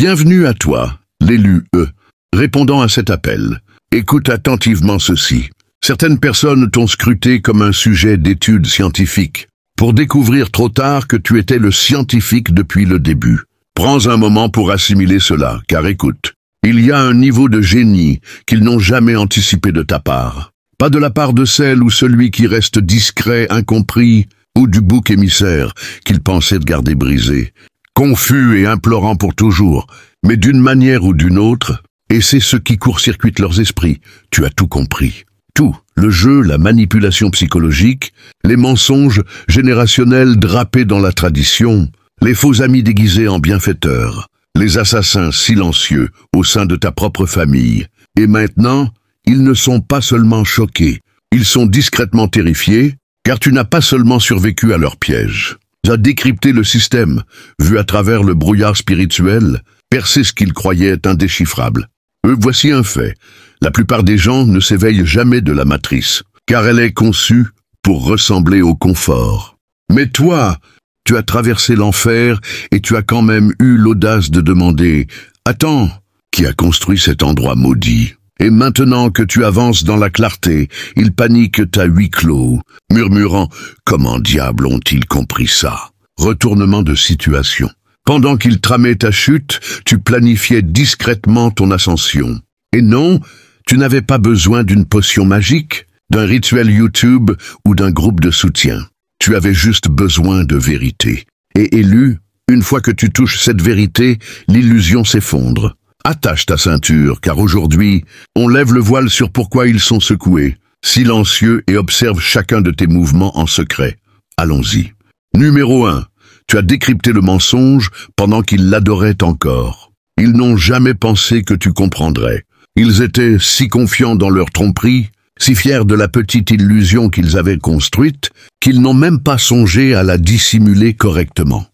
Bienvenue à toi, l'élu E. Répondant à cet appel, écoute attentivement ceci. Certaines personnes t'ont scruté comme un sujet d'étude scientifique, pour découvrir trop tard que tu étais le scientifique depuis le début. Prends un moment pour assimiler cela, car écoute, il y a un niveau de génie qu'ils n'ont jamais anticipé de ta part. Pas de la part de celle ou celui qui reste discret, incompris, ou du bouc émissaire qu'ils pensaient de garder brisé, confus et implorant pour toujours, mais d'une manière ou d'une autre, et c'est ce qui court-circuite leurs esprits. Tu as tout compris. Tout, le jeu, la manipulation psychologique, les mensonges générationnels drapés dans la tradition, les faux amis déguisés en bienfaiteurs, les assassins silencieux au sein de ta propre famille. Et maintenant, ils ne sont pas seulement choqués, ils sont discrètement terrifiés, car tu n'as pas seulement survécu à leur piège. Tu as décrypté le système, vu à travers le brouillard spirituel, percé ce qu'ils croyaient indéchiffrable. Voici un fait. La plupart des gens ne s'éveillent jamais de la matrice, car elle est conçue pour ressembler au confort. Mais toi, tu as traversé l'enfer et tu as quand même eu l'audace de demander « Attends, qui a construit cet endroit maudit ?» Et maintenant que tu avances dans la clarté, ils paniquent à huis clos, murmurant « Comment diable ont-ils compris ça ?» Retournement de situation. Pendant qu'ils tramaient ta chute, tu planifiais discrètement ton ascension. Et non, tu n'avais pas besoin d'une potion magique, d'un rituel YouTube ou d'un groupe de soutien. Tu avais juste besoin de vérité. Et élu, une fois que tu touches cette vérité, l'illusion s'effondre. Attache ta ceinture, car aujourd'hui, on lève le voile sur pourquoi ils sont secoués, silencieux et observe chacun de tes mouvements en secret. Allons-y. Numéro 1. Tu as décrypté le mensonge pendant qu'ils l'adoraient encore. Ils n'ont jamais pensé que tu comprendrais. Ils étaient si confiants dans leur tromperie, si fiers de la petite illusion qu'ils avaient construite, qu'ils n'ont même pas songé à la dissimuler correctement.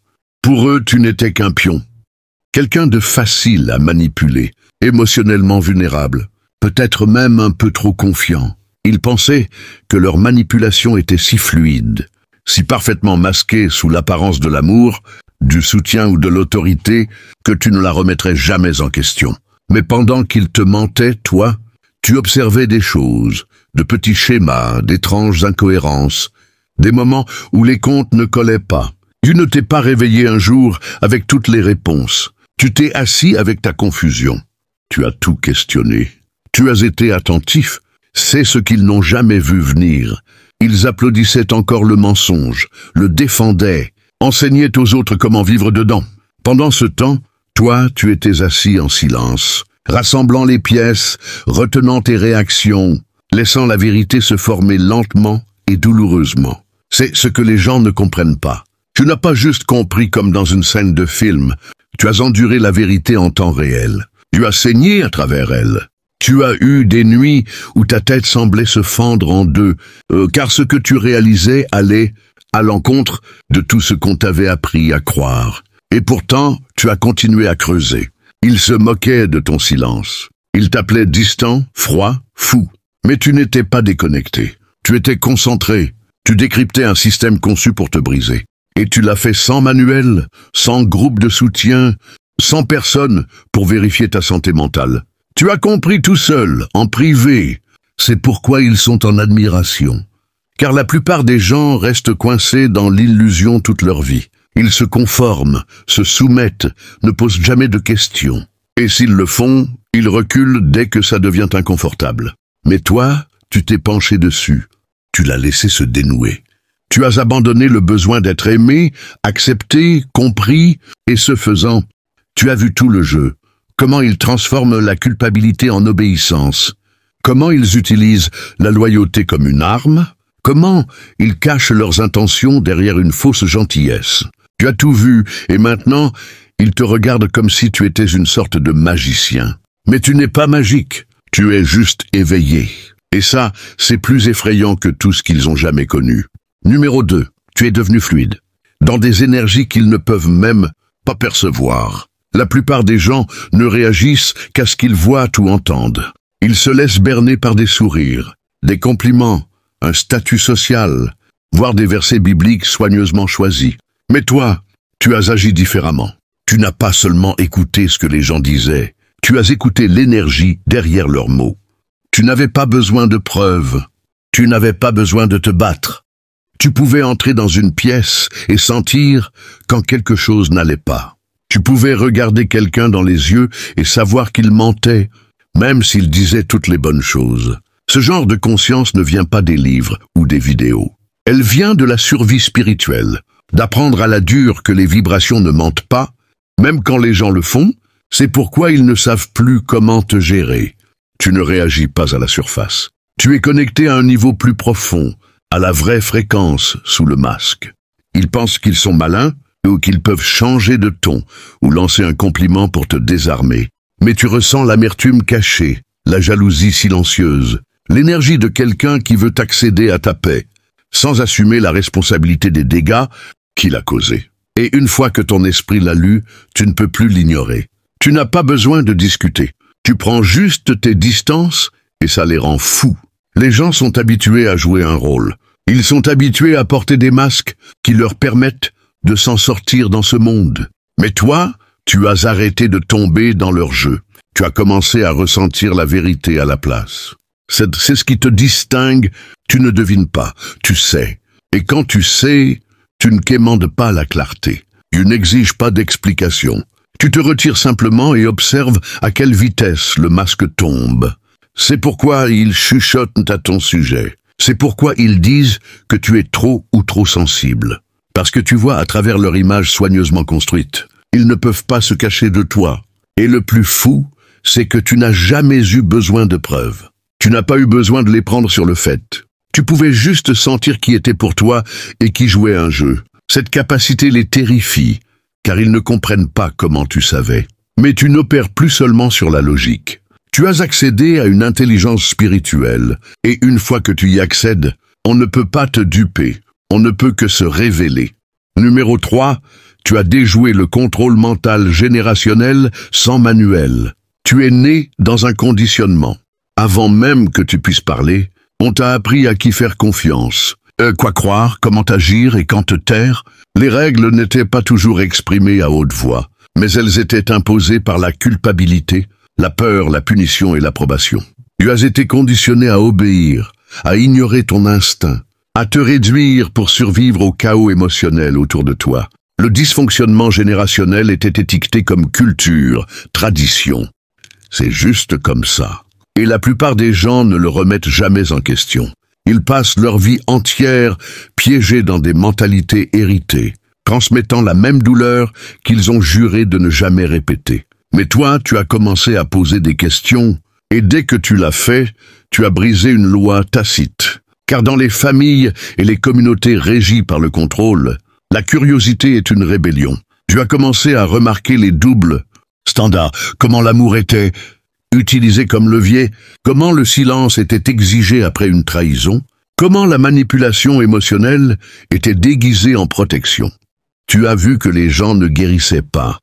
Pour eux, tu n'étais qu'un pion. Quelqu'un de facile à manipuler, émotionnellement vulnérable, peut-être même un peu trop confiant. Ils pensaient que leur manipulation était si fluide, si parfaitement masquée sous l'apparence de l'amour, du soutien ou de l'autorité, que tu ne la remettrais jamais en question. Mais pendant qu'ils te mentaient, toi, tu observais des choses, de petits schémas, d'étranges incohérences, des moments où les comptes ne collaient pas. Tu ne t'es pas réveillé un jour avec toutes les réponses. Tu t'es assis avec ta confusion. Tu as tout questionné. Tu as été attentif. C'est ce qu'ils n'ont jamais vu venir. Ils applaudissaient encore le mensonge, le défendaient, enseignaient aux autres comment vivre dedans. Pendant ce temps, toi, tu étais assis en silence, rassemblant les pièces, retenant tes réactions, laissant la vérité se former lentement et douloureusement. C'est ce que les gens ne comprennent pas. Tu n'as pas juste compris comme dans une scène de film. Tu as enduré la vérité en temps réel. Tu as saigné à travers elle. Tu as eu des nuits où ta tête semblait se fendre en deux, car ce que tu réalisais allait à l'encontre de tout ce qu'on t'avait appris à croire. Et pourtant, tu as continué à creuser. Ils se moquaient de ton silence. Ils t'appelaient distant, froid, fou. Mais tu n'étais pas déconnecté. Tu étais concentré. Tu décryptais un système conçu pour te briser. Et tu l'as fait sans manuel, sans groupe de soutien, sans personne pour vérifier ta santé mentale. Tu as compris tout seul, en privé. C'est pourquoi ils sont en admiration. Car la plupart des gens restent coincés dans l'illusion toute leur vie. Ils se conforment, se soumettent, ne posent jamais de questions. Et s'ils le font, ils reculent dès que ça devient inconfortable. Mais toi, tu t'es penché dessus. Tu l'as laissé se dénouer. Tu as abandonné le besoin d'être aimé, accepté, compris, et ce faisant, tu as vu tout le jeu. Comment ils transforment la culpabilité en obéissance. Comment ils utilisent la loyauté comme une arme. Comment ils cachent leurs intentions derrière une fausse gentillesse. Tu as tout vu, et maintenant, ils te regardent comme si tu étais une sorte de magicien. Mais tu n'es pas magique, tu es juste éveillé. Et ça, c'est plus effrayant que tout ce qu'ils ont jamais connu. Numéro 2, tu es devenu fluide, dans des énergies qu'ils ne peuvent même pas percevoir. La plupart des gens ne réagissent qu'à ce qu'ils voient ou entendent. Ils se laissent berner par des sourires, des compliments, un statut social, voire des versets bibliques soigneusement choisis. Mais toi, tu as agi différemment. Tu n'as pas seulement écouté ce que les gens disaient, tu as écouté l'énergie derrière leurs mots. Tu n'avais pas besoin de preuves, tu n'avais pas besoin de te battre. Tu pouvais entrer dans une pièce et sentir quand quelque chose n'allait pas. Tu pouvais regarder quelqu'un dans les yeux et savoir qu'il mentait, même s'il disait toutes les bonnes choses. Ce genre de conscience ne vient pas des livres ou des vidéos. Elle vient de la survie spirituelle, d'apprendre à la dure que les vibrations ne mentent pas, même quand les gens le font. C'est pourquoi ils ne savent plus comment te gérer. Tu ne réagis pas à la surface. Tu es connecté à un niveau plus profond, à la vraie fréquence sous le masque. Ils pensent qu'ils sont malins ou qu'ils peuvent changer de ton ou lancer un compliment pour te désarmer. Mais tu ressens l'amertume cachée, la jalousie silencieuse, l'énergie de quelqu'un qui veut accéder à ta paix, sans assumer la responsabilité des dégâts qu'il a causés. Et une fois que ton esprit l'a lu, tu ne peux plus l'ignorer. Tu n'as pas besoin de discuter. Tu prends juste tes distances et ça les rend fous. Les gens sont habitués à jouer un rôle. Ils sont habitués à porter des masques qui leur permettent de s'en sortir dans ce monde. Mais toi, tu as arrêté de tomber dans leur jeu. Tu as commencé à ressentir la vérité à la place. C'est ce qui te distingue. Tu ne devines pas, tu sais. Et quand tu sais, tu ne quémandes pas la clarté. Tu n'exiges pas d'explication. Tu te retires simplement et observes à quelle vitesse le masque tombe. C'est pourquoi ils chuchotent à ton sujet. C'est pourquoi ils disent que tu es trop ou trop sensible. Parce que tu vois à travers leur image soigneusement construite. Ils ne peuvent pas se cacher de toi. Et le plus fou, c'est que tu n'as jamais eu besoin de preuves. Tu n'as pas eu besoin de les prendre sur le fait. Tu pouvais juste sentir qui était pour toi et qui jouait un jeu. Cette capacité les terrifie, car ils ne comprennent pas comment tu savais. Mais tu n'opères plus seulement sur la logique. Tu as accédé à une intelligence spirituelle, et une fois que tu y accèdes, on ne peut pas te duper, on ne peut que se révéler. Numéro 3, tu as déjoué le contrôle mental générationnel sans manuel. Tu es né dans un conditionnement. Avant même que tu puisses parler, on t'a appris à qui faire confiance, quoi croire, comment agir et quand te taire. Les règles n'étaient pas toujours exprimées à haute voix, mais elles étaient imposées par la culpabilité, la peur, la punition et l'approbation. Tu as été conditionné à obéir, à ignorer ton instinct, à te réduire pour survivre au chaos émotionnel autour de toi. Le dysfonctionnement générationnel était étiqueté comme culture, tradition. C'est juste comme ça. Et la plupart des gens ne le remettent jamais en question. Ils passent leur vie entière piégés dans des mentalités héritées, transmettant la même douleur qu'ils ont juré de ne jamais répéter. Mais toi, tu as commencé à poser des questions, et dès que tu l'as fait, tu as brisé une loi tacite. Car dans les familles et les communautés régies par le contrôle, la curiosité est une rébellion. Tu as commencé à remarquer les doubles standards, comment l'amour était utilisé comme levier, comment le silence était exigé après une trahison, comment la manipulation émotionnelle était déguisée en protection. Tu as vu que les gens ne guérissaient pas.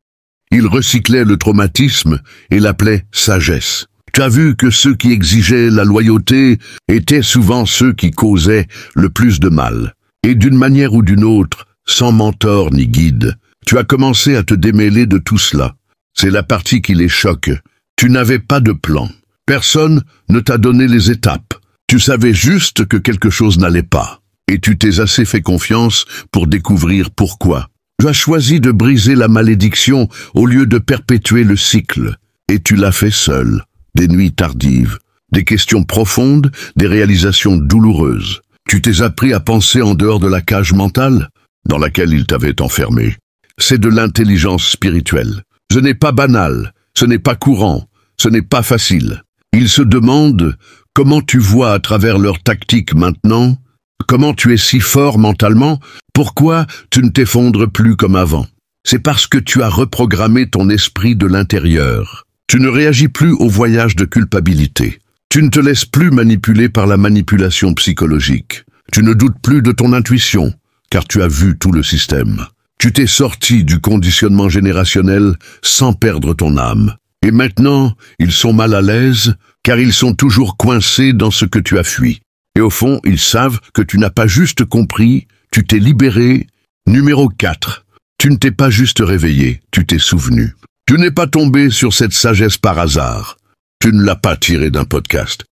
Ils recyclaient le traumatisme et l'appelaient sagesse. Tu as vu que ceux qui exigeaient la loyauté étaient souvent ceux qui causaient le plus de mal. Et d'une manière ou d'une autre, sans mentor ni guide, tu as commencé à te démêler de tout cela. C'est la partie qui les choque. Tu n'avais pas de plan. Personne ne t'a donné les étapes. Tu savais juste que quelque chose n'allait pas. Et tu t'es assez fait confiance pour découvrir pourquoi. Tu as choisi de briser la malédiction au lieu de perpétuer le cycle. Et tu l'as fait seul. Des nuits tardives, des questions profondes, des réalisations douloureuses. Tu t'es appris à penser en dehors de la cage mentale dans laquelle il t'avait enfermé. C'est de l'intelligence spirituelle. Ce n'est pas banal, ce n'est pas courant, ce n'est pas facile. Ils se demandent comment tu vois à travers leurs tactiques maintenant, comment tu es si fort mentalement, pourquoi tu ne t'effondres plus comme avant. C'est parce que tu as reprogrammé ton esprit de l'intérieur. Tu ne réagis plus au voyage de culpabilité. Tu ne te laisses plus manipuler par la manipulation psychologique. Tu ne doutes plus de ton intuition, car tu as vu tout le système. Tu t'es sorti du conditionnement générationnel sans perdre ton âme. Et maintenant, ils sont mal à l'aise, car ils sont toujours coincés dans ce que tu as fui. Et au fond, ils savent que tu n'as pas juste compris, tu t'es libéré. Numéro 4. Tu ne t'es pas juste réveillé, tu t'es souvenu. Tu n'es pas tombé sur cette sagesse par hasard. Tu ne l'as pas tirée d'un podcast,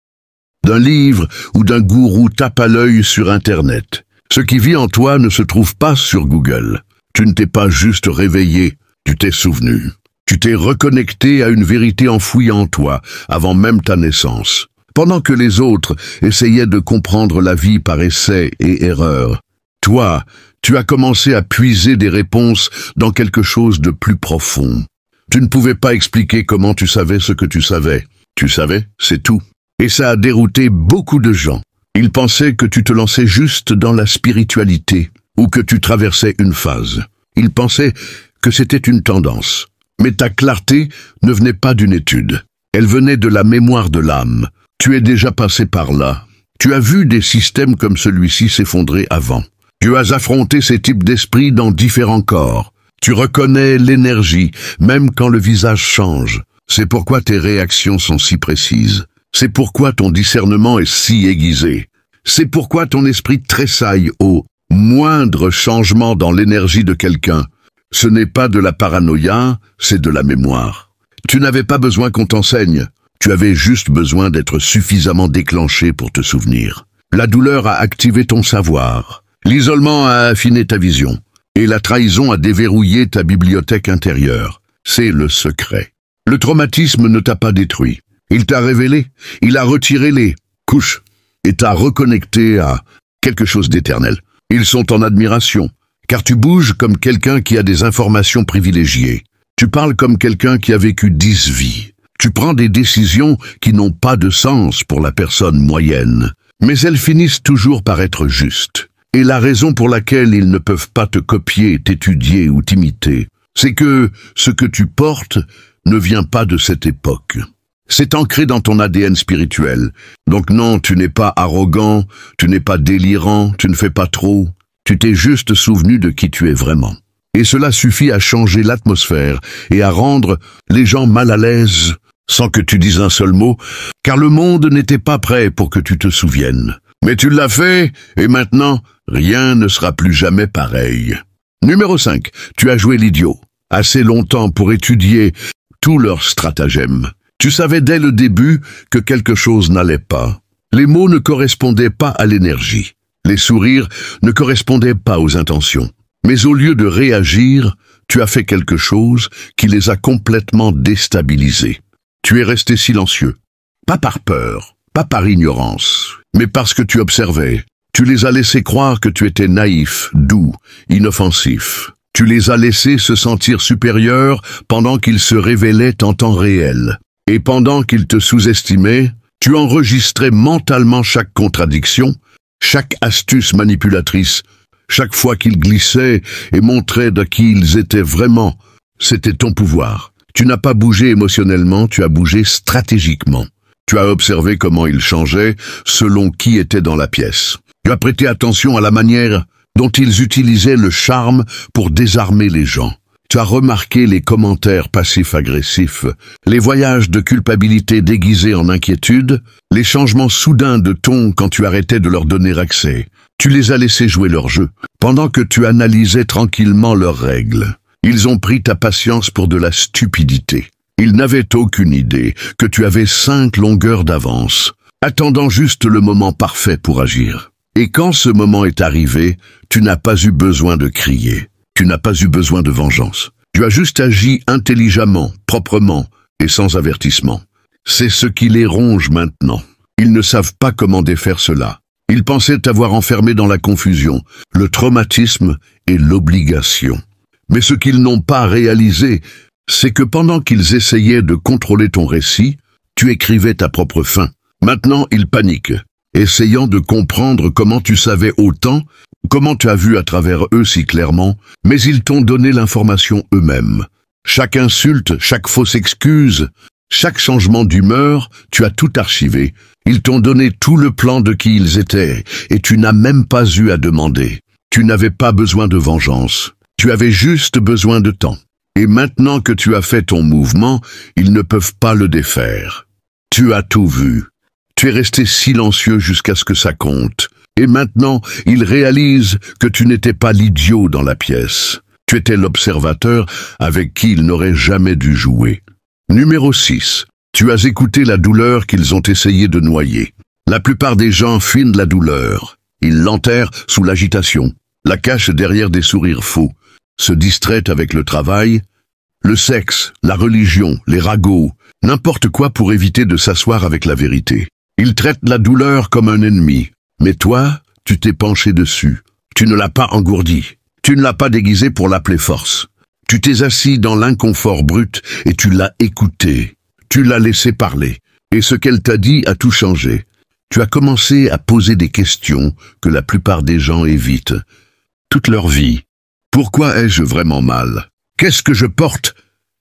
d'un livre ou d'un gourou tape à l'œil sur Internet. Ce qui vit en toi ne se trouve pas sur Google. Tu ne t'es pas juste réveillé, tu t'es souvenu. Tu t'es reconnecté à une vérité enfouie en toi, avant même ta naissance. Pendant que les autres essayaient de comprendre la vie par essai et erreur, toi, tu as commencé à puiser des réponses dans quelque chose de plus profond. Tu ne pouvais pas expliquer comment tu savais ce que tu savais. Tu savais, c'est tout. Et ça a dérouté beaucoup de gens. Ils pensaient que tu te lançais juste dans la spiritualité ou que tu traversais une phase. Ils pensaient que c'était une tendance. Mais ta clarté ne venait pas d'une étude. Elle venait de la mémoire de l'âme. Tu es déjà passé par là. Tu as vu des systèmes comme celui-ci s'effondrer avant. Tu as affronté ces types d'esprits dans différents corps. Tu reconnais l'énergie, même quand le visage change. C'est pourquoi tes réactions sont si précises. C'est pourquoi ton discernement est si aiguisé. C'est pourquoi ton esprit tressaille au moindre changement dans l'énergie de quelqu'un. Ce n'est pas de la paranoïa, c'est de la mémoire. Tu n'avais pas besoin qu'on t'enseigne. Tu avais juste besoin d'être suffisamment déclenché pour te souvenir. La douleur a activé ton savoir. L'isolement a affiné ta vision. Et la trahison a déverrouillé ta bibliothèque intérieure. C'est le secret. Le traumatisme ne t'a pas détruit. Il t'a révélé. Il a retiré les couches et t'a reconnecté à quelque chose d'éternel. Ils sont en admiration, car tu bouges comme quelqu'un qui a des informations privilégiées. Tu parles comme quelqu'un qui a vécu 10 vies. Tu prends des décisions qui n'ont pas de sens pour la personne moyenne, mais elles finissent toujours par être justes. Et la raison pour laquelle ils ne peuvent pas te copier, t'étudier ou t'imiter, c'est que ce que tu portes ne vient pas de cette époque. C'est ancré dans ton ADN spirituel. Donc non, tu n'es pas arrogant, tu n'es pas délirant, tu ne fais pas trop. Tu t'es juste souvenu de qui tu es vraiment. Et cela suffit à changer l'atmosphère et à rendre les gens mal à l'aise sans que tu dises un seul mot, car le monde n'était pas prêt pour que tu te souviennes. Mais tu l'as fait, et maintenant, rien ne sera plus jamais pareil. Numéro 5. Tu as joué l'idiot. Assez longtemps pour étudier tous leurs stratagèmes. Tu savais dès le début que quelque chose n'allait pas. Les mots ne correspondaient pas à l'énergie. Les sourires ne correspondaient pas aux intentions. Mais au lieu de réagir, tu as fait quelque chose qui les a complètement déstabilisés. Tu es resté silencieux. Pas par peur, pas par ignorance, mais parce que tu observais. Tu les as laissés croire que tu étais naïf, doux, inoffensif. Tu les as laissés se sentir supérieurs pendant qu'ils se révélaient en temps réel. Et pendant qu'ils te sous-estimaient, tu enregistrais mentalement chaque contradiction, chaque astuce manipulatrice, chaque fois qu'ils glissaient et montraient de qui ils étaient vraiment. C'était ton pouvoir. Tu n'as pas bougé émotionnellement, tu as bougé stratégiquement. Tu as observé comment ils changeaient selon qui était dans la pièce. Tu as prêté attention à la manière dont ils utilisaient le charme pour désarmer les gens. Tu as remarqué les commentaires passifs-agressifs, les voyages de culpabilité déguisés en inquiétude, les changements soudains de ton quand tu arrêtais de leur donner accès. Tu les as laissés jouer leur jeu, pendant que tu analysais tranquillement leurs règles. Ils ont pris ta patience pour de la stupidité. Ils n'avaient aucune idée que tu avais 5 longueurs d'avance, attendant juste le moment parfait pour agir. Et quand ce moment est arrivé, tu n'as pas eu besoin de crier. Tu n'as pas eu besoin de vengeance. Tu as juste agi intelligemment, proprement et sans avertissement. C'est ce qui les ronge maintenant. Ils ne savent pas comment défaire cela. Ils pensaient t'avoir enfermé dans la confusion, le traumatisme et l'obligation. Mais ce qu'ils n'ont pas réalisé, c'est que pendant qu'ils essayaient de contrôler ton récit, tu écrivais ta propre fin. Maintenant, ils paniquent, essayant de comprendre comment tu savais autant, comment tu as vu à travers eux si clairement, mais ils t'ont donné l'information eux-mêmes. Chaque insulte, chaque fausse excuse, chaque changement d'humeur, tu as tout archivé. Ils t'ont donné tout le plan de qui ils étaient, et tu n'as même pas eu à demander. Tu n'avais pas besoin de vengeance. Tu avais juste besoin de temps. Et maintenant que tu as fait ton mouvement, ils ne peuvent pas le défaire. Tu as tout vu. Tu es resté silencieux jusqu'à ce que ça compte. Et maintenant, ils réalisent que tu n'étais pas l'idiot dans la pièce. Tu étais l'observateur avec qui ils n'auraient jamais dû jouer. Numéro 6. Tu as écouté la douleur qu'ils ont essayé de noyer. La plupart des gens finent la douleur. Ils l'enterrent sous l'agitation, la cachent derrière des sourires faux, se distraient avec le travail, le sexe, la religion, les ragots, n'importe quoi pour éviter de s'asseoir avec la vérité. Ils traitent la douleur comme un ennemi. Mais toi, tu t'es penché dessus. Tu ne l'as pas engourdi. Tu ne l'as pas déguisé pour l'appeler force. Tu t'es assis dans l'inconfort brut et tu l'as écouté. Tu l'as laissé parler. Et ce qu'elle t'a dit a tout changé. Tu as commencé à poser des questions que la plupart des gens évitent. Toute leur vie. Pourquoi ai-je vraiment mal? Qu'est-ce que je porte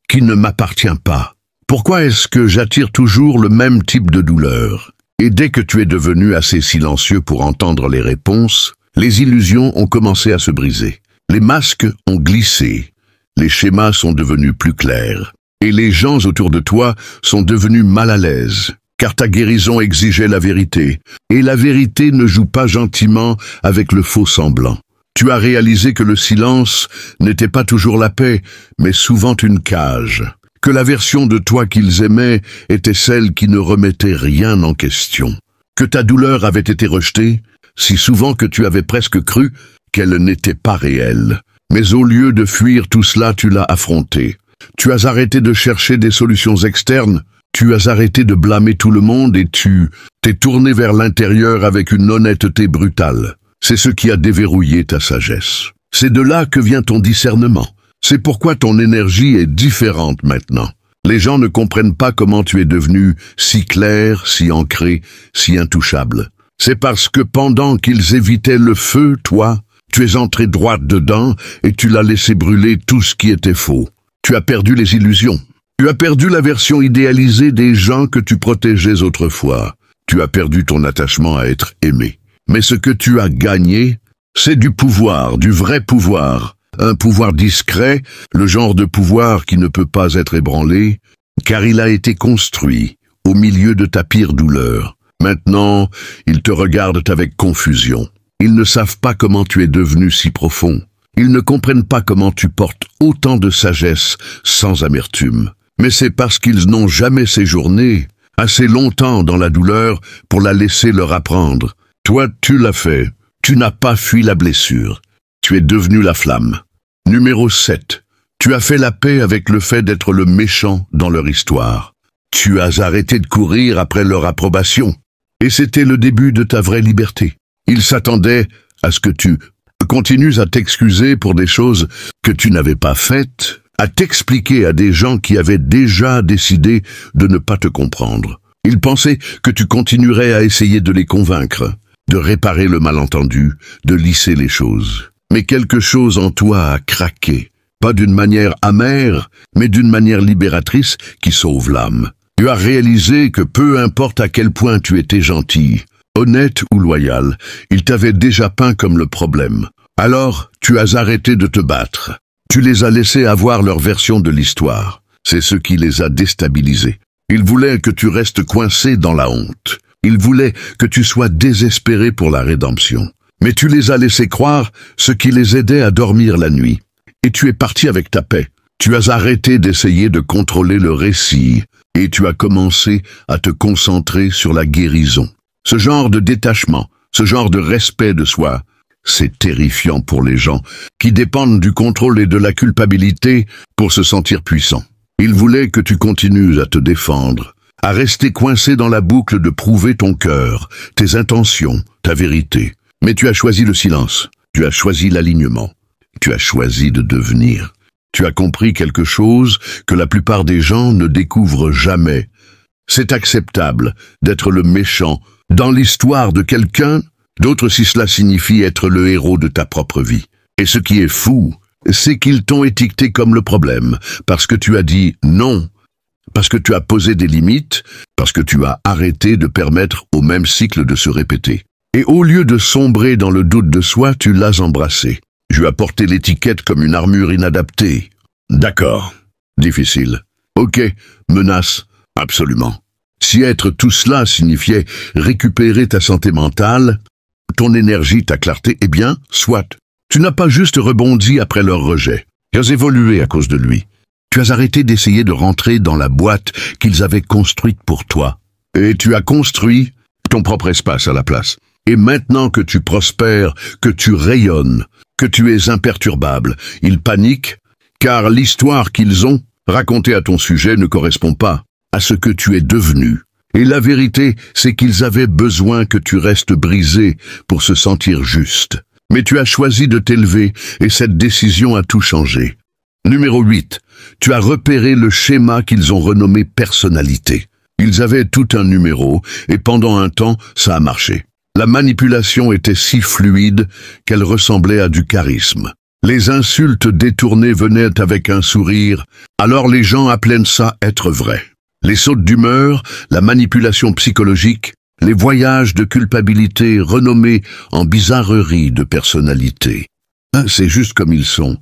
qui ne m'appartient pas? Pourquoi est-ce que j'attire toujours le même type de douleur? Et dès que tu es devenu assez silencieux pour entendre les réponses, les illusions ont commencé à se briser. Les masques ont glissé. Les schémas sont devenus plus clairs. Et les gens autour de toi sont devenus mal à l'aise. Car ta guérison exigeait la vérité. Et la vérité ne joue pas gentiment avec le faux semblant. Tu as réalisé que le silence n'était pas toujours la paix, mais souvent une cage. Que la version de toi qu'ils aimaient était celle qui ne remettait rien en question. Que ta douleur avait été rejetée, si souvent que tu avais presque cru qu'elle n'était pas réelle. Mais au lieu de fuir tout cela, tu l'as affronté. Tu as arrêté de chercher des solutions externes, tu as arrêté de blâmer tout le monde et tu t'es tourné vers l'intérieur avec une honnêteté brutale. C'est ce qui a déverrouillé ta sagesse. C'est de là que vient ton discernement. C'est pourquoi ton énergie est différente maintenant. Les gens ne comprennent pas comment tu es devenu si clair, si ancré, si intouchable. C'est parce que pendant qu'ils évitaient le feu, toi, tu es entré droit dedans et tu l'as laissé brûler tout ce qui était faux. Tu as perdu les illusions. Tu as perdu la version idéalisée des gens que tu protégeais autrefois. Tu as perdu ton attachement à être aimé. Mais ce que tu as gagné, c'est du pouvoir, du vrai pouvoir. Un pouvoir discret, le genre de pouvoir qui ne peut pas être ébranlé, car il a été construit au milieu de ta pire douleur. Maintenant, ils te regardent avec confusion. Ils ne savent pas comment tu es devenu si profond. Ils ne comprennent pas comment tu portes autant de sagesse sans amertume. Mais c'est parce qu'ils n'ont jamais séjourné assez longtemps dans la douleur pour la laisser leur apprendre. Toi, tu l'as fait. Tu n'as pas fui la blessure. Tu es devenu la flamme. Numéro 7. Tu as fait la paix avec le fait d'être le méchant dans leur histoire. Tu as arrêté de courir après leur approbation. Et c'était le début de ta vraie liberté. Ils s'attendaient à ce que tu continues à t'excuser pour des choses que tu n'avais pas faites, à t'expliquer à des gens qui avaient déjà décidé de ne pas te comprendre. Ils pensaient que tu continuerais à essayer de les convaincre, de réparer le malentendu, de lisser les choses. Mais quelque chose en toi a craqué, pas d'une manière amère, mais d'une manière libératrice qui sauve l'âme. Tu as réalisé que peu importe à quel point tu étais gentil, honnête ou loyal, ils t'avaient déjà peint comme le problème. Alors, tu as arrêté de te battre. Tu les as laissés avoir leur version de l'histoire. C'est ce qui les a déstabilisés. Ils voulaient que tu restes coincé dans la honte. Ils voulaient que tu sois désespéré pour la rédemption. Mais tu les as laissés croire ce qui les aidait à dormir la nuit. Et tu es parti avec ta paix. Tu as arrêté d'essayer de contrôler le récit et tu as commencé à te concentrer sur la guérison. Ce genre de détachement, ce genre de respect de soi, c'est terrifiant pour les gens qui dépendent du contrôle et de la culpabilité pour se sentir puissants. Ils voulaient que tu continues à te défendre, à rester coincé dans la boucle de prouver ton cœur, tes intentions, ta vérité. Mais tu as choisi le silence, tu as choisi l'alignement, tu as choisi de devenir. Tu as compris quelque chose que la plupart des gens ne découvrent jamais. C'est acceptable d'être le méchant dans l'histoire de quelqu'un, d'autres si cela signifie être le héros de ta propre vie. Et ce qui est fou, c'est qu'ils t'ont étiqueté comme le problème, parce que tu as dit non, parce que tu as posé des limites, parce que tu as arrêté de permettre au même cycle de se répéter. Et au lieu de sombrer dans le doute de soi, tu l'as embrassé. Je lui ai porté l'étiquette comme une armure inadaptée. D'accord. Difficile. Ok. Menace. Absolument. Si être tout cela signifiait récupérer ta santé mentale, ton énergie, ta clarté, eh bien, soit. Tu n'as pas juste rebondi après leur rejet. Tu as évolué à cause de lui. Tu as arrêté d'essayer de rentrer dans la boîte qu'ils avaient construite pour toi. Et tu as construit ton propre espace à la place. Et maintenant que tu prospères, que tu rayonnes, que tu es imperturbable, ils paniquent, car l'histoire qu'ils ont racontée à ton sujet ne correspond pas à ce que tu es devenu. Et la vérité, c'est qu'ils avaient besoin que tu restes brisé pour se sentir juste. Mais tu as choisi de t'élever, et cette décision a tout changé. Numéro 8. Tu as repéré le schéma qu'ils ont renommé personnalité. Ils avaient tout un numéro, et pendant un temps, ça a marché. La manipulation était si fluide qu'elle ressemblait à du charisme. Les insultes détournées venaient avec un sourire, alors les gens appelaient ça être vrai. Les sautes d'humeur, la manipulation psychologique, les voyages de culpabilité renommés en bizarreries de personnalité. C'est juste comme ils sont.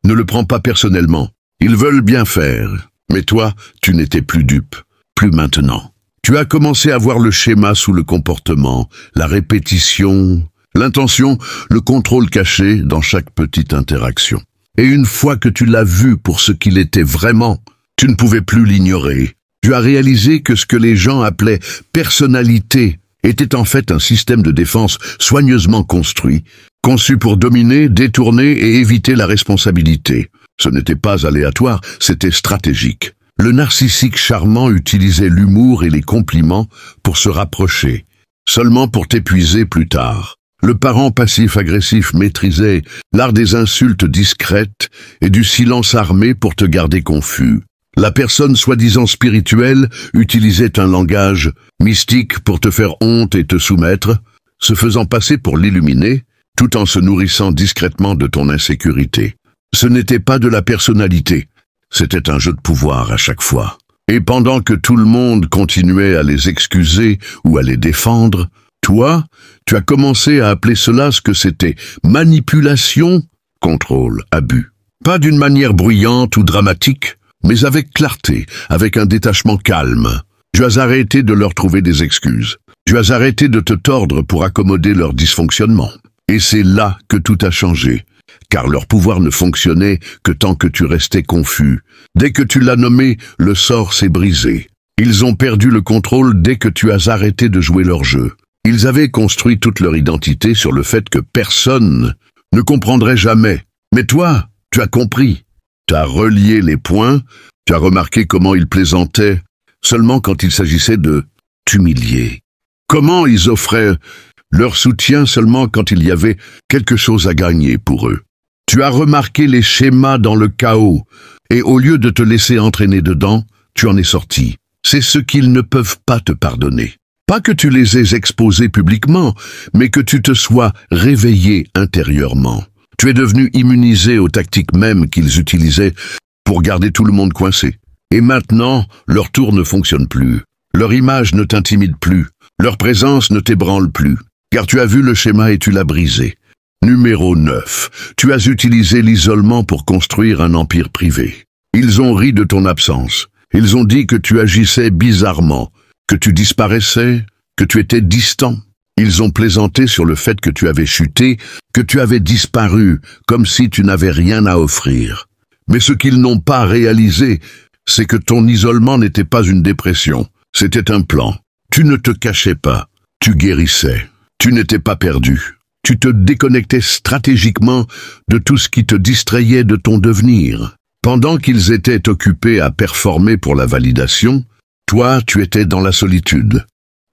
Ne le prends pas personnellement. Ils veulent bien faire. Mais toi, tu n'étais plus dupe. Plus maintenant. Tu as commencé à voir le schéma sous le comportement, la répétition, l'intention, le contrôle caché dans chaque petite interaction. Et une fois que tu l'as vu pour ce qu'il était vraiment, tu ne pouvais plus l'ignorer. Tu as réalisé que ce que les gens appelaient personnalité était en fait un système de défense soigneusement construit, conçu pour dominer, détourner et éviter la responsabilité. Ce n'était pas aléatoire, c'était stratégique. Le narcissique charmant utilisait l'humour et les compliments pour se rapprocher, seulement pour t'épuiser plus tard. Le parent passif-agressif maîtrisait l'art des insultes discrètes et du silence armé pour te garder confus. La personne soi-disant spirituelle utilisait un langage mystique pour te faire honte et te soumettre, se faisant passer pour l'illuminer, tout en se nourrissant discrètement de ton insécurité. Ce n'était pas de la personnalité, c'était un jeu de pouvoir à chaque fois. Et pendant que tout le monde continuait à les excuser ou à les défendre, toi, tu as commencé à appeler cela ce que c'était: manipulation, contrôle, abus. Pas d'une manière bruyante ou dramatique, mais avec clarté, avec un détachement calme. Tu as arrêté de leur trouver des excuses. Tu as arrêté de te tordre pour accommoder leur dysfonctionnement. Et c'est là que tout a changé, car leur pouvoir ne fonctionnait que tant que tu restais confus. Dès que tu l'as nommé, le sort s'est brisé. Ils ont perdu le contrôle dès que tu as arrêté de jouer leur jeu. Ils avaient construit toute leur identité sur le fait que personne ne comprendrait jamais. Mais toi, tu as compris. Tu as relié les points, tu as remarqué comment ils plaisantaient seulement quand il s'agissait de t'humilier. Comment ils offraient leur soutien seulement quand il y avait quelque chose à gagner pour eux. Tu as remarqué les schémas dans le chaos, et au lieu de te laisser entraîner dedans, tu en es sorti. C'est ce qu'ils ne peuvent pas te pardonner. Pas que tu les aies exposés publiquement, mais que tu te sois réveillé intérieurement. Tu es devenu immunisé aux tactiques mêmes qu'ils utilisaient pour garder tout le monde coincé. Et maintenant, leur tour ne fonctionne plus. Leur image ne t'intimide plus. Leur présence ne t'ébranle plus. Car tu as vu le schéma et tu l'as brisé. Numéro 9. Tu as utilisé l'isolement pour construire un empire privé. Ils ont ri de ton absence. Ils ont dit que tu agissais bizarrement, que tu disparaissais, que tu étais distant. Ils ont plaisanté sur le fait que tu avais chuté, que tu avais disparu, comme si tu n'avais rien à offrir. Mais ce qu'ils n'ont pas réalisé, c'est que ton isolement n'était pas une dépression, c'était un plan. Tu ne te cachais pas, tu guérissais, tu n'étais pas perdu. Tu te déconnectais stratégiquement de tout ce qui te distrayait de ton devenir. Pendant qu'ils étaient occupés à performer pour la validation, toi, tu étais dans la solitude,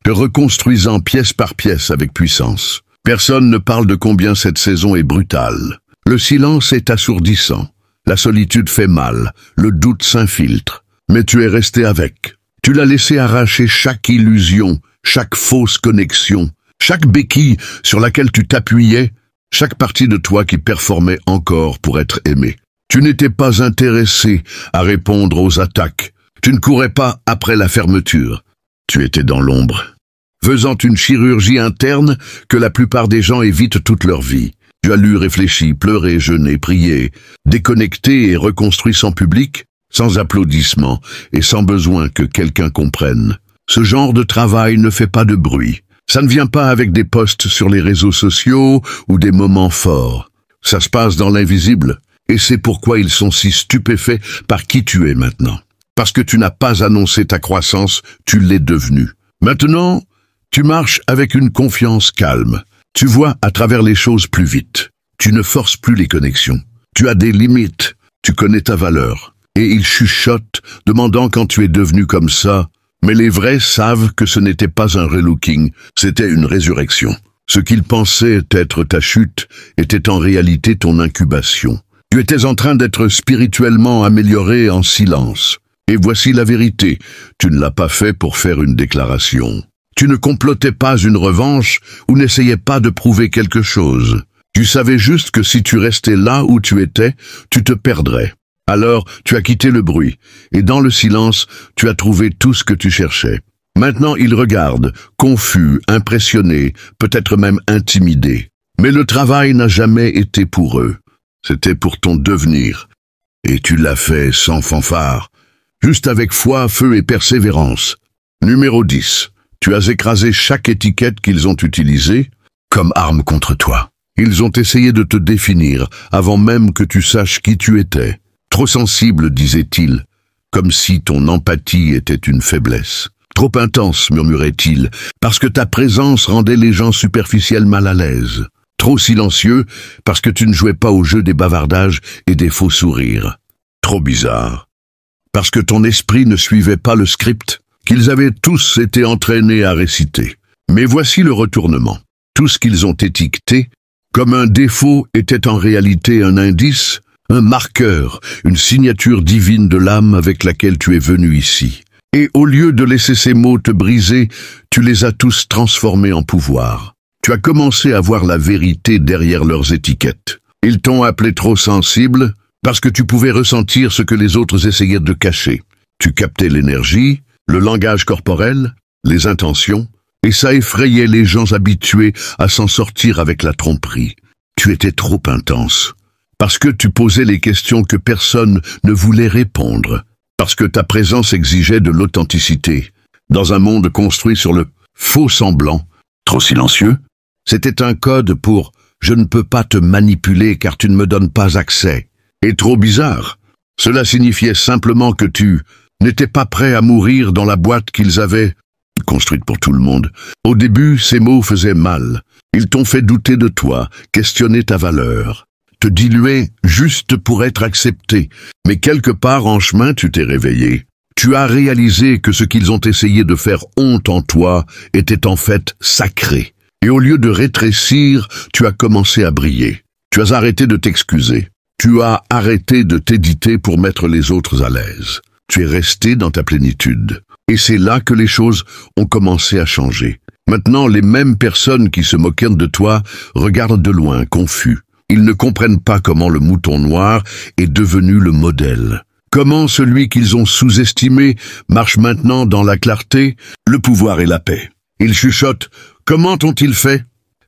te reconstruisant pièce par pièce avec puissance. Personne ne parle de combien cette saison est brutale. Le silence est assourdissant, la solitude fait mal, le doute s'infiltre. Mais tu es resté avec. Tu l'as laissé arracher chaque illusion, chaque fausse connexion, chaque béquille sur laquelle tu t'appuyais, chaque partie de toi qui performait encore pour être aimé. Tu n'étais pas intéressé à répondre aux attaques. Tu ne courais pas après la fermeture. Tu étais dans l'ombre, faisant une chirurgie interne que la plupart des gens évitent toute leur vie. Tu as lu, réfléchi, pleuré, jeûné, prié, déconnecté et reconstruit sans public, sans applaudissements et sans besoin que quelqu'un comprenne. Ce genre de travail ne fait pas de bruit. Ça ne vient pas avec des posts sur les réseaux sociaux ou des moments forts. Ça se passe dans l'invisible, Et c'est pourquoi ils sont si stupéfaits par qui tu es maintenant. Parce que tu n'as pas annoncé ta croissance, tu l'es devenu. Maintenant, tu marches avec une confiance calme. Tu vois à travers les choses plus vite. Tu ne forces plus les connexions. Tu as des limites. Tu connais ta valeur. Et ils chuchotent, demandant quand tu es devenu comme ça. Mais les vrais savent que ce n'était pas un relooking, c'était une résurrection. Ce qu'ils pensaient être ta chute était en réalité ton incubation. Tu étais en train d'être spirituellement amélioré en silence. Et voici la vérité, tu ne l'as pas fait pour faire une déclaration. Tu ne complotais pas une revanche ou n'essayais pas de prouver quelque chose. Tu savais juste que si tu restais là où tu étais, tu te perdrais. Alors, tu as quitté le bruit, et dans le silence, tu as trouvé tout ce que tu cherchais. Maintenant, ils regardent, confus, impressionnés, peut-être même intimidés. Mais le travail n'a jamais été pour eux. C'était pour ton devenir. Et tu l'as fait sans fanfare, juste avec foi, feu et persévérance. Numéro 10. Tu as écrasé chaque étiquette qu'ils ont utilisée comme arme contre toi. Ils ont essayé de te définir avant même que tu saches qui tu étais. Trop sensible, disait-il, comme si ton empathie était une faiblesse. Trop intense, murmurait-il, parce que ta présence rendait les gens superficiels mal à l'aise. Trop silencieux, parce que tu ne jouais pas au jeu des bavardages et des faux sourires. Trop bizarre, parce que ton esprit ne suivait pas le script qu'ils avaient tous été entraînés à réciter. Mais voici le retournement. Tout ce qu'ils ont étiqueté comme un défaut était en réalité un indice, un marqueur, une signature divine de l'âme avec laquelle tu es venu ici. Et au lieu de laisser ces mots te briser, tu les as tous transformés en pouvoir. Tu as commencé à voir la vérité derrière leurs étiquettes. Ils t'ont appelé trop sensible parce que tu pouvais ressentir ce que les autres essayaient de cacher. Tu captais l'énergie, le langage corporel, les intentions, et ça effrayait les gens habitués à s'en sortir avec la tromperie. Tu étais trop intense. Parce que tu posais les questions que personne ne voulait répondre. Parce que ta présence exigeait de l'authenticité. Dans un monde construit sur le faux semblant, trop silencieux, c'était un code pour « je ne peux pas te manipuler car tu ne me donnes pas accès ». Et trop bizarre. Cela signifiait simplement que tu n'étais pas prêt à mourir dans la boîte qu'ils avaient construite pour tout le monde. Au début, ces mots faisaient mal. Ils t'ont fait douter de toi, questionner ta valeur. Te diluer juste pour être accepté. Mais quelque part en chemin, tu t'es réveillé. Tu as réalisé que ce qu'ils ont essayé de faire honte en toi était en fait sacré. Et au lieu de rétrécir, tu as commencé à briller. Tu as arrêté de t'excuser. Tu as arrêté de t'éditer pour mettre les autres à l'aise. Tu es resté dans ta plénitude. Et c'est là que les choses ont commencé à changer. Maintenant, les mêmes personnes qui se moquaient de toi regardent de loin, confus. Ils ne comprennent pas comment le mouton noir est devenu le modèle. Comment celui qu'ils ont sous-estimé marche maintenant dans la clarté, le pouvoir et la paix. Ils chuchotent « Comment ont-ils fait ?»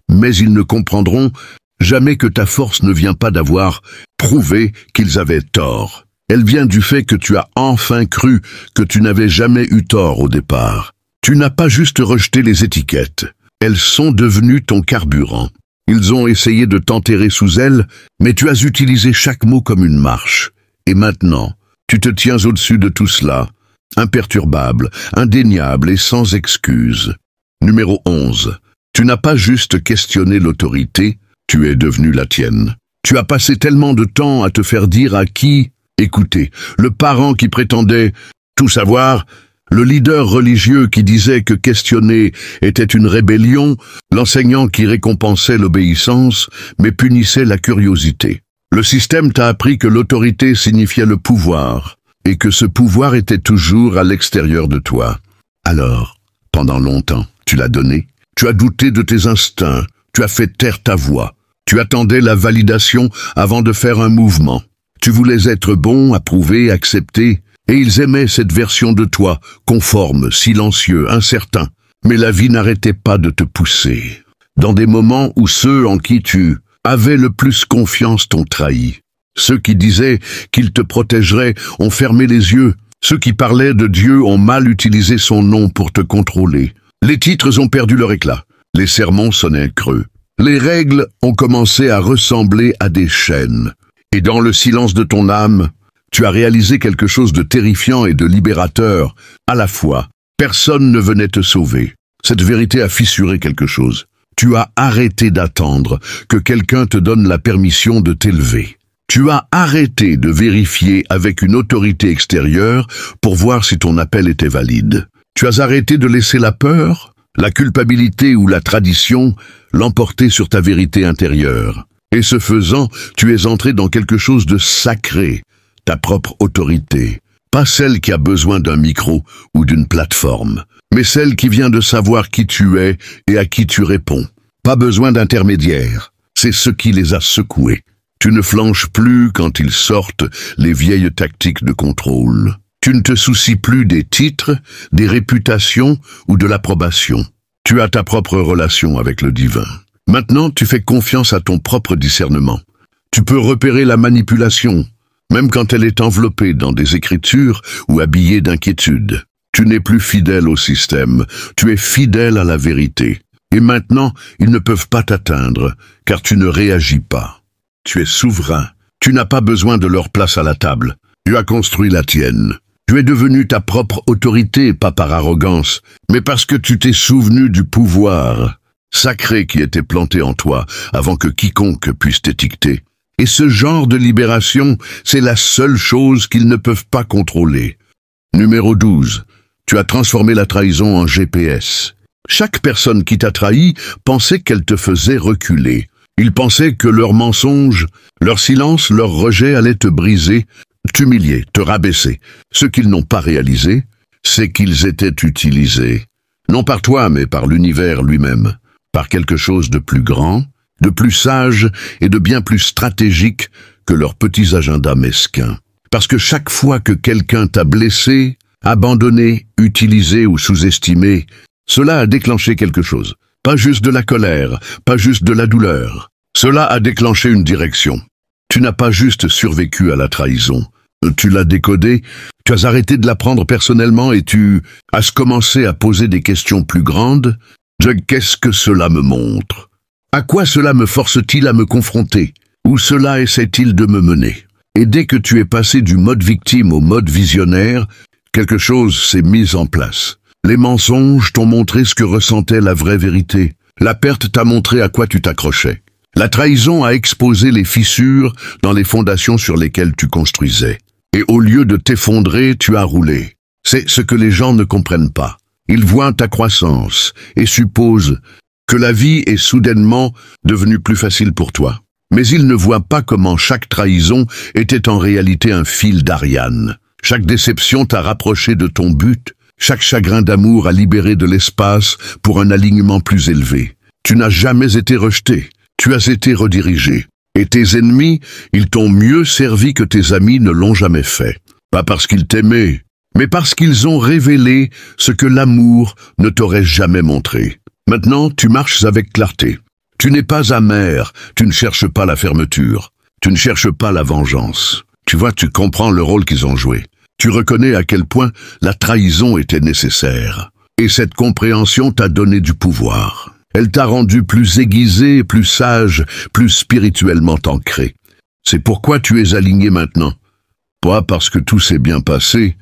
Mais ils ne comprendront jamais que ta force ne vient pas d'avoir prouvé qu'ils avaient tort. Elle vient du fait que tu as enfin cru que tu n'avais jamais eu tort au départ. Tu n'as pas juste rejeté les étiquettes. Elles sont devenues ton carburant. Ils ont essayé de t'enterrer sous elles, mais tu as utilisé chaque mot comme une marche. Et maintenant, tu te tiens au-dessus de tout cela, imperturbable, indéniable et sans excuse. Numéro 11. Tu n'as pas juste questionné l'autorité, tu es devenu la tienne. Tu as passé tellement de temps à te faire dire à qui écouter. Le parent qui prétendait tout savoir, le leader religieux qui disait que questionner était une rébellion, l'enseignant qui récompensait l'obéissance, mais punissait la curiosité. Le système t'a appris que l'autorité signifiait le pouvoir, et que ce pouvoir était toujours à l'extérieur de toi. Alors, pendant longtemps, tu l'as donné, tu as douté de tes instincts, tu as fait taire ta voix, tu attendais la validation avant de faire un mouvement. Tu voulais être bon, approuvé, accepté, et ils aimaient cette version de toi, conforme, silencieux, incertain. Mais la vie n'arrêtait pas de te pousser. Dans des moments où ceux en qui tu avais le plus confiance t'ont trahi. Ceux qui disaient qu'ils te protégeraient ont fermé les yeux. Ceux qui parlaient de Dieu ont mal utilisé son nom pour te contrôler. Les titres ont perdu leur éclat. Les sermons sonnaient creux. Les règles ont commencé à ressembler à des chaînes. Et dans le silence de ton âme, tu as réalisé quelque chose de terrifiant et de libérateur à la fois. Personne ne venait te sauver. Cette vérité a fissuré quelque chose. Tu as arrêté d'attendre que quelqu'un te donne la permission de t'élever. Tu as arrêté de vérifier avec une autorité extérieure pour voir si ton appel était valide. Tu as arrêté de laisser la peur, la culpabilité ou la tradition l'emporter sur ta vérité intérieure. Et ce faisant, tu es entré dans quelque chose de sacré, ta propre autorité. Pas celle qui a besoin d'un micro ou d'une plateforme, mais celle qui vient de savoir qui tu es et à qui tu réponds. Pas besoin d'intermédiaire, c'est ce qui les a secoués. Tu ne flanches plus quand ils sortent les vieilles tactiques de contrôle. Tu ne te soucies plus des titres, des réputations ou de l'approbation. Tu as ta propre relation avec le divin. Maintenant, tu fais confiance à ton propre discernement. Tu peux repérer la manipulation, même quand elle est enveloppée dans des écritures ou habillée d'inquiétude. Tu n'es plus fidèle au système, tu es fidèle à la vérité. Et maintenant, ils ne peuvent pas t'atteindre, car tu ne réagis pas. Tu es souverain, tu n'as pas besoin de leur place à la table. Tu as construit la tienne. Tu es devenu ta propre autorité, pas par arrogance, mais parce que tu t'es souvenu du pouvoir sacré qui était planté en toi avant que quiconque puisse t'étiqueter. Et ce genre de libération, c'est la seule chose qu'ils ne peuvent pas contrôler. Numéro 12. Tu as transformé la trahison en GPS. Chaque personne qui t'a trahi pensait qu'elle te faisait reculer. Ils pensaient que leurs mensonges, leur silence, leur rejet allaient te briser, t'humilier, te rabaisser. Ce qu'ils n'ont pas réalisé, c'est qu'ils étaient utilisés. Non par toi, mais par l'univers lui-même. Par quelque chose de plus grand, de plus sage et de bien plus stratégique que leurs petits agendas mesquins. Parce que chaque fois que quelqu'un t'a blessé, abandonné, utilisé ou sous-estimé, cela a déclenché quelque chose. Pas juste de la colère, pas juste de la douleur. Cela a déclenché une direction. Tu n'as pas juste survécu à la trahison. Tu l'as décodée, tu as arrêté de la prendre personnellement et tu as commencé à poser des questions plus grandes. Qu'est-ce que cela me montre? À quoi cela me force-t-il à me confronter? Où cela essaie-t-il de me mener? Et dès que tu es passé du mode victime au mode visionnaire, quelque chose s'est mis en place. Les mensonges t'ont montré ce que ressentait la vraie vérité. La perte t'a montré à quoi tu t'accrochais. La trahison a exposé les fissures dans les fondations sur lesquelles tu construisais. Et au lieu de t'effondrer, tu as roulé. C'est ce que les gens ne comprennent pas. Ils voient ta croissance et supposent que la vie est soudainement devenue plus facile pour toi. Mais ils ne voient pas comment chaque trahison était en réalité un fil d'Ariane. Chaque déception t'a rapproché de ton but. Chaque chagrin d'amour a libéré de l'espace pour un alignement plus élevé. Tu n'as jamais été rejeté, tu as été redirigé. Et tes ennemis, ils t'ont mieux servi que tes amis ne l'ont jamais fait. Pas parce qu'ils t'aimaient, mais parce qu'ils ont révélé ce que l'amour ne t'aurait jamais montré. Maintenant, tu marches avec clarté. Tu n'es pas amer, tu ne cherches pas la fermeture, tu ne cherches pas la vengeance. Tu vois, tu comprends le rôle qu'ils ont joué. Tu reconnais à quel point la trahison était nécessaire. Et cette compréhension t'a donné du pouvoir. Elle t'a rendu plus aiguisé, plus sage, plus spirituellement ancré. C'est pourquoi tu es aligné maintenant. Pas parce que tout s'est bien passé,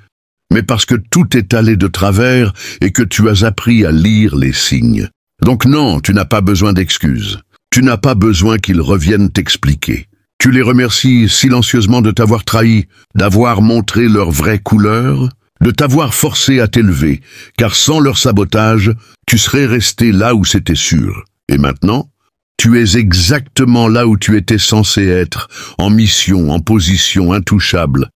mais parce que tout est allé de travers et que tu as appris à lire les signes. Donc non, tu n'as pas besoin d'excuses. Tu n'as pas besoin qu'ils reviennent t'expliquer. Tu les remercies silencieusement de t'avoir trahi, d'avoir montré leur vraie couleur, de t'avoir forcé à t'élever, car sans leur sabotage, tu serais resté là où c'était sûr. Et maintenant, tu es exactement là où tu étais censé être, en mission, en position intouchable.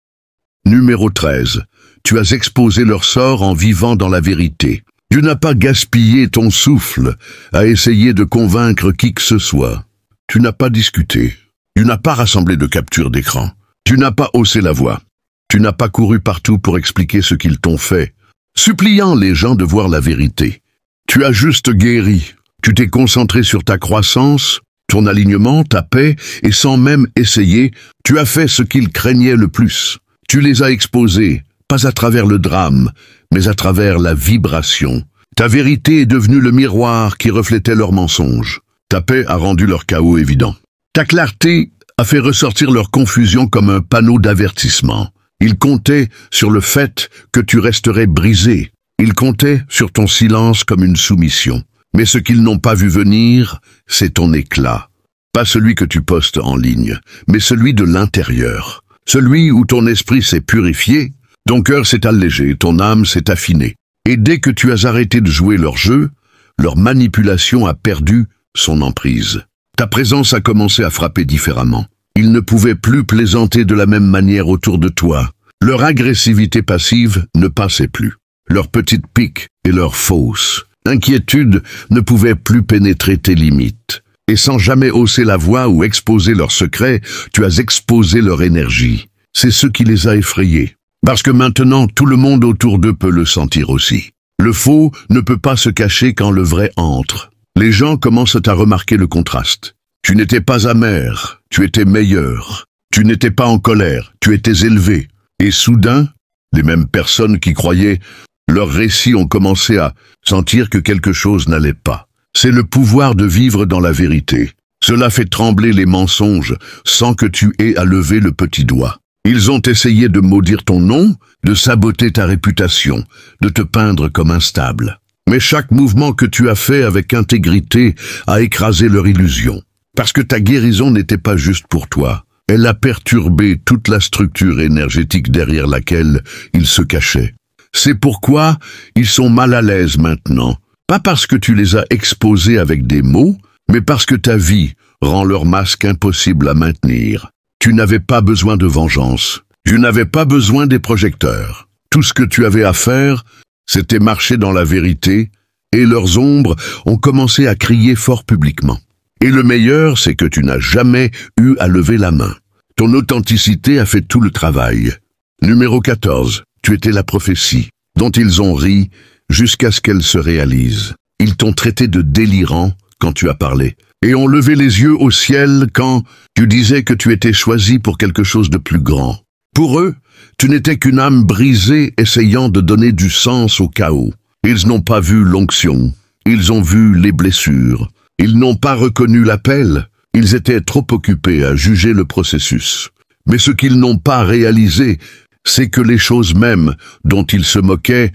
Numéro 13. Tu as exposé leur sort en vivant dans la vérité. Tu n'as pas gaspillé ton souffle à essayer de convaincre qui que ce soit. Tu n'as pas discuté. Tu n'as pas rassemblé de captures d'écran. Tu n'as pas haussé la voix. Tu n'as pas couru partout pour expliquer ce qu'ils t'ont fait, suppliant les gens de voir la vérité. Tu as juste guéri. Tu t'es concentré sur ta croissance, ton alignement, ta paix, et sans même essayer, tu as fait ce qu'ils craignaient le plus. Tu les as exposés, pas à travers le drame, mais à travers la vibration. Ta vérité est devenue le miroir qui reflétait leurs mensonges. Ta paix a rendu leur chaos évident. Ta clarté a fait ressortir leur confusion comme un panneau d'avertissement. Ils comptaient sur le fait que tu resterais brisé. Ils comptaient sur ton silence comme une soumission. Mais ce qu'ils n'ont pas vu venir, c'est ton éclat. Pas celui que tu postes en ligne, mais celui de l'intérieur. Celui où ton esprit s'est purifié, ton cœur s'est allégé, ton âme s'est affinée. Et dès que tu as arrêté de jouer leur jeu, leur manipulation a perdu son emprise. Ta présence a commencé à frapper différemment. Ils ne pouvaient plus plaisanter de la même manière autour de toi. Leur agressivité passive ne passait plus. Leurs petites piques et leurs fausses inquiétudes ne pouvaient plus pénétrer tes limites. Et sans jamais hausser la voix ou exposer leurs secrets, tu as exposé leur énergie. C'est ce qui les a effrayés. Parce que maintenant, tout le monde autour d'eux peut le sentir aussi. Le faux ne peut pas se cacher quand le vrai entre. Les gens commencent à remarquer le contraste. Tu n'étais pas amer, tu étais meilleur. Tu n'étais pas en colère, tu étais élevé. Et soudain, les mêmes personnes qui croyaient, leurs récits ont commencé à sentir que quelque chose n'allait pas. C'est le pouvoir de vivre dans la vérité. Cela fait trembler les mensonges sans que tu aies à lever le petit doigt. Ils ont essayé de maudire ton nom, de saboter ta réputation, de te peindre comme instable. Mais chaque mouvement que tu as fait avec intégrité a écrasé leur illusion. Parce que ta guérison n'était pas juste pour toi. Elle a perturbé toute la structure énergétique derrière laquelle ils se cachaient. C'est pourquoi ils sont mal à l'aise maintenant. Pas parce que tu les as exposés avec des mots, mais parce que ta vie rend leur masque impossible à maintenir. Tu n'avais pas besoin de vengeance. Tu n'avais pas besoin des projecteurs. Tout ce que tu avais à faire, c'était marcher dans la vérité, et leurs ombres ont commencé à crier fort publiquement. Et le meilleur, c'est que tu n'as jamais eu à lever la main. Ton authenticité a fait tout le travail. Numéro 14, tu étais la prophétie, dont ils ont ri jusqu'à ce qu'elle se réalise. Ils t'ont traité de délirant quand tu as parlé, et ont levé les yeux au ciel quand tu disais que tu étais choisi pour quelque chose de plus grand. Pour eux, tu n'étais qu'une âme brisée essayant de donner du sens au chaos. Ils n'ont pas vu l'onction, ils ont vu les blessures. Ils n'ont pas reconnu l'appel, ils étaient trop occupés à juger le processus. Mais ce qu'ils n'ont pas réalisé, c'est que les choses mêmes dont ils se moquaient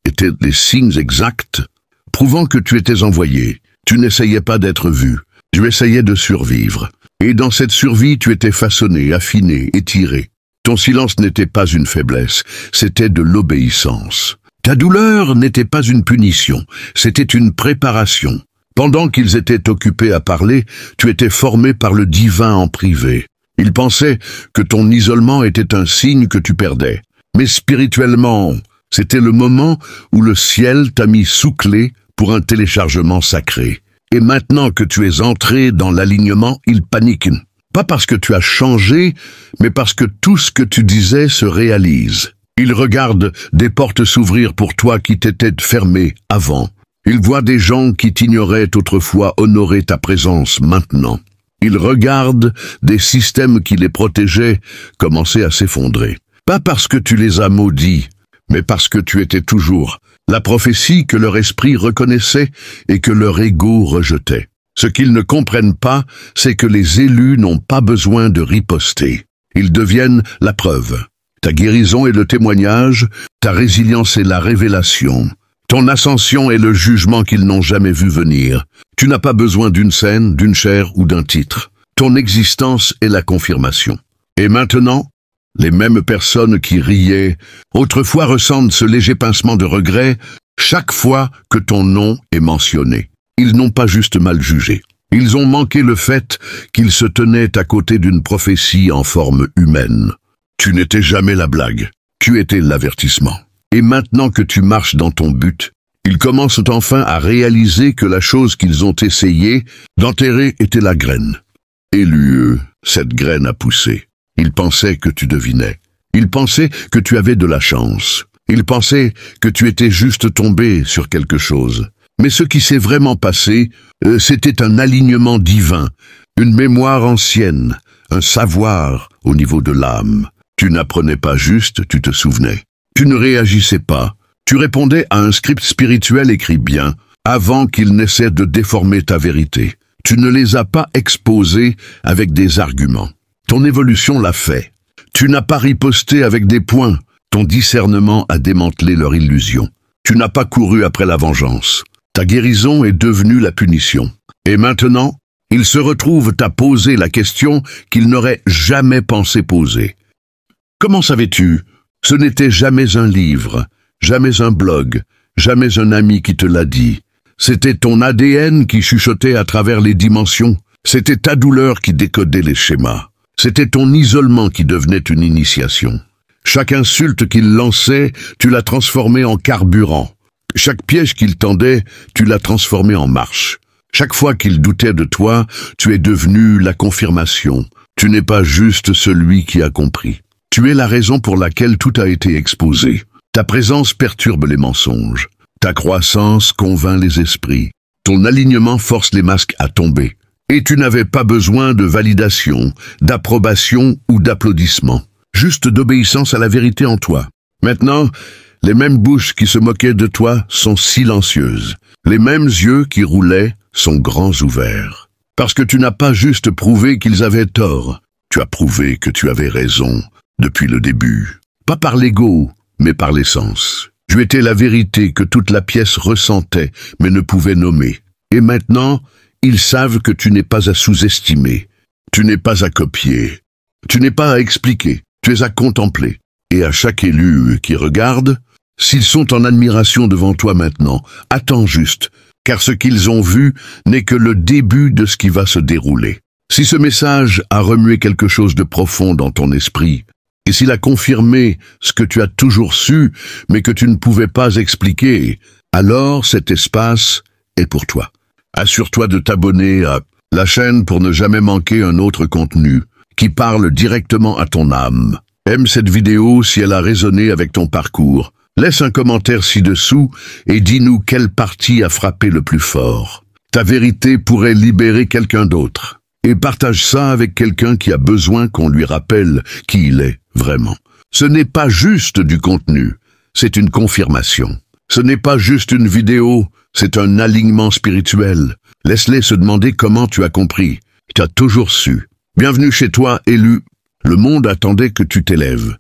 étaient les signes exacts, prouvant que tu étais envoyé. Tu n'essayais pas d'être vu, tu essayais de survivre. Et dans cette survie, tu étais façonné, affiné, étiré. Ton silence n'était pas une faiblesse, c'était de l'obéissance. Ta douleur n'était pas une punition, c'était une préparation. Pendant qu'ils étaient occupés à parler, tu étais formé par le divin en privé. Ils pensaient que ton isolement était un signe que tu perdais. Mais spirituellement, c'était le moment où le ciel t'a mis sous clé pour un téléchargement sacré. Et maintenant que tu es entré dans l'alignement, ils paniquent. Pas parce que tu as changé, mais parce que tout ce que tu disais se réalise. Ils regardent des portes s'ouvrir pour toi qui t'étaient fermées avant. Ils voient des gens qui t'ignoraient autrefois honorer ta présence maintenant. Ils regardent des systèmes qui les protégeaient commencer à s'effondrer. Pas parce que tu les as maudits, mais parce que tu étais toujours la prophétie que leur esprit reconnaissait et que leur ego rejetait. Ce qu'ils ne comprennent pas, c'est que les élus n'ont pas besoin de riposter. Ils deviennent la preuve. Ta guérison est le témoignage, ta résilience est la révélation. Ton ascension est le jugement qu'ils n'ont jamais vu venir. Tu n'as pas besoin d'une scène, d'une chair ou d'un titre. Ton existence est la confirmation. Et maintenant, les mêmes personnes qui riaient autrefois ressentent ce léger pincement de regret chaque fois que ton nom est mentionné. Ils n'ont pas juste mal jugé. Ils ont manqué le fait qu'ils se tenaient à côté d'une prophétie en forme humaine. Tu n'étais jamais la blague. Tu étais l'avertissement. Et maintenant que tu marches dans ton but, ils commencent enfin à réaliser que la chose qu'ils ont essayé d'enterrer était la graine. Et lui, cette graine a poussé. Ils pensaient que tu devinais. Ils pensaient que tu avais de la chance. Ils pensaient que tu étais juste tombé sur quelque chose. Mais ce qui s'est vraiment passé, c'était un alignement divin, une mémoire ancienne, un savoir au niveau de l'âme. Tu n'apprenais pas juste, tu te souvenais. Tu ne réagissais pas. Tu répondais à un script spirituel écrit bien, avant qu'il n'essaie de déformer ta vérité. Tu ne les as pas exposés avec des arguments. Ton évolution l'a fait. Tu n'as pas riposté avec des poings. Ton discernement a démantelé leur illusion. Tu n'as pas couru après la vengeance. Ta guérison est devenue la punition. Et maintenant, ils se retrouvent à poser la question qu'ils n'auraient jamais pensé poser. Comment savais-tu? Ce n'était jamais un livre, jamais un blog, jamais un ami qui te l'a dit. C'était ton ADN qui chuchotait à travers les dimensions. C'était ta douleur qui décodait les schémas. C'était ton isolement qui devenait une initiation. Chaque insulte qu'il lançait, tu l'as transformé en carburant. Chaque piège qu'il tendait, tu l'as transformé en marche. Chaque fois qu'il doutait de toi, tu es devenu la confirmation. Tu n'es pas juste celui qui a compris. Tu es la raison pour laquelle tout a été exposé. Ta présence perturbe les mensonges. Ta croissance convainc les esprits. Ton alignement force les masques à tomber. Et tu n'avais pas besoin de validation, d'approbation ou d'applaudissement. Juste d'obéissance à la vérité en toi. Maintenant, les mêmes bouches qui se moquaient de toi sont silencieuses. Les mêmes yeux qui roulaient sont grands ouverts. Parce que tu n'as pas juste prouvé qu'ils avaient tort. Tu as prouvé que tu avais raison depuis le début. Pas par l'ego, mais par l'essence. Tu étais la vérité que toute la pièce ressentait, mais ne pouvait nommer. Et maintenant, ils savent que tu n'es pas à sous-estimer. Tu n'es pas à copier. Tu n'es pas à expliquer. Tu es à contempler. Et à chaque élu qui regarde, s'ils sont en admiration devant toi maintenant, attends juste, car ce qu'ils ont vu n'est que le début de ce qui va se dérouler. Si ce message a remué quelque chose de profond dans ton esprit, et s'il a confirmé ce que tu as toujours su, mais que tu ne pouvais pas expliquer, alors cet espace est pour toi. Assure-toi de t'abonner à la chaîne pour ne jamais manquer un autre contenu qui parle directement à ton âme. Aime cette vidéo si elle a résonné avec ton parcours. Laisse un commentaire ci-dessous et dis-nous quelle partie a frappé le plus fort. Ta vérité pourrait libérer quelqu'un d'autre. Et partage ça avec quelqu'un qui a besoin qu'on lui rappelle qui il est vraiment. Ce n'est pas juste du contenu, c'est une confirmation. Ce n'est pas juste une vidéo, c'est un alignement spirituel. Laisse-les se demander comment tu as compris. Tu as toujours su. Bienvenue chez toi, élu. Le monde attendait que tu t'élèves.